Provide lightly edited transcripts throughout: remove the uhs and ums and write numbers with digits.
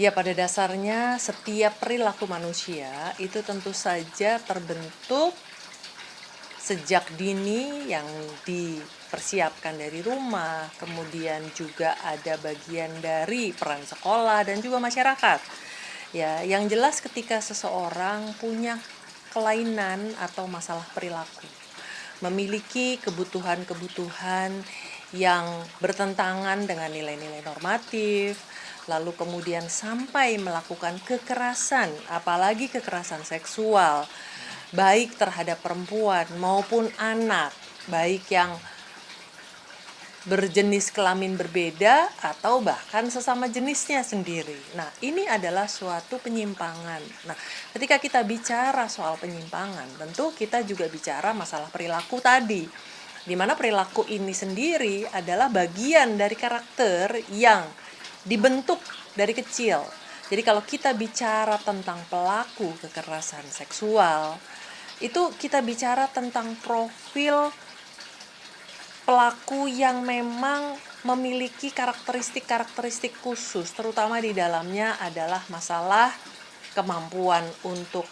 Ya, pada dasarnya setiap perilaku manusia itu tentu saja terbentuk sejak dini yang dipersiapkan dari rumah, kemudian juga ada bagian dari peran sekolah dan juga masyarakat. Ya, yang jelas ketika seseorang punya kelainan atau masalah perilaku, memiliki kebutuhan-kebutuhan yang bertentangan dengan nilai-nilai normatif, lalu kemudian sampai melakukan kekerasan, apalagi kekerasan seksual, baik terhadap perempuan maupun anak, baik yang berjenis kelamin berbeda atau bahkan sesama jenisnya sendiri. Nah, ini adalah suatu penyimpangan. Nah, ketika kita bicara soal penyimpangan, tentu kita juga bicara masalah perilaku tadi, di mana perilaku ini sendiri adalah bagian dari karakter yang dibentuk dari kecil. Jadi kalau kita bicara tentang pelaku kekerasan seksual, itu kita bicara tentang profil pelaku yang memang memiliki karakteristik-karakteristik khusus, terutama di dalamnya adalah masalah kemampuan untuk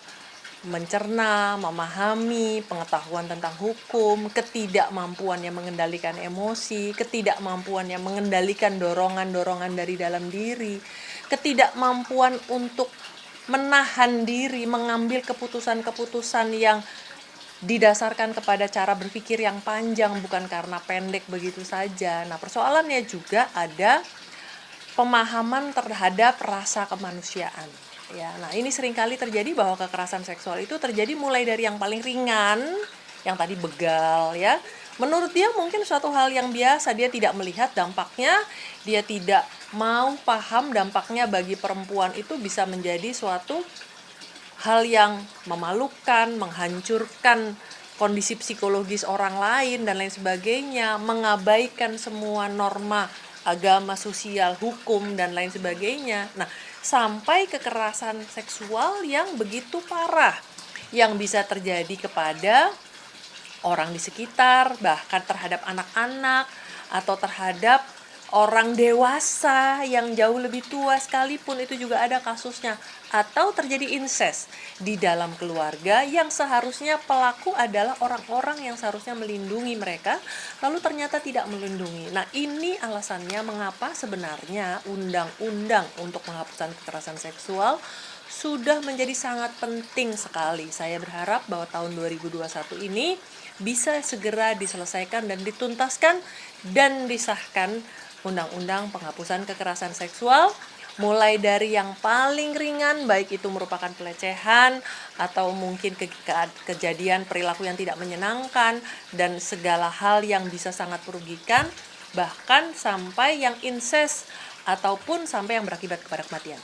mencerna, memahami, pengetahuan tentang hukum, ketidakmampuannya mengendalikan emosi, ketidakmampuannya mengendalikan dorongan-dorongan dari dalam diri, ketidakmampuan untuk menahan diri, mengambil keputusan-keputusan yang didasarkan kepada cara berpikir yang panjang, bukan karena pendek begitu saja. Nah, persoalannya juga ada pemahaman terhadap rasa kemanusiaan. Ya, nah ini seringkali terjadi bahwa kekerasan seksual itu terjadi mulai dari yang paling ringan, yang tadi begal ya. Menurut dia mungkin suatu hal yang biasa, dia tidak melihat dampaknya, dia tidak mau paham dampaknya bagi perempuan itu bisa menjadi suatu hal yang memalukan, menghancurkan kondisi psikologis orang lain dan lain sebagainya, mengabaikan semua norma agama, sosial, hukum dan lain sebagainya. Nah, sampai kekerasan seksual yang begitu parah yang bisa terjadi kepada orang di sekitar, bahkan terhadap anak-anak atau terhadap orang dewasa yang jauh lebih tua sekalipun itu juga ada kasusnya. Atau terjadi incest di dalam keluarga yang seharusnya pelaku adalah orang-orang yang seharusnya melindungi mereka, lalu ternyata tidak melindungi. Nah, ini alasannya mengapa sebenarnya undang-undang untuk penghapusan kekerasan seksual sudah menjadi sangat penting sekali. Saya berharap bahwa tahun 2021 ini bisa segera diselesaikan dan dituntaskan dan disahkan undang-undang penghapusan kekerasan seksual, mulai dari yang paling ringan, baik itu merupakan pelecehan atau mungkin kejadian perilaku yang tidak menyenangkan dan segala hal yang bisa sangat merugikan, bahkan sampai yang incest ataupun sampai yang berakibat kepada kematian.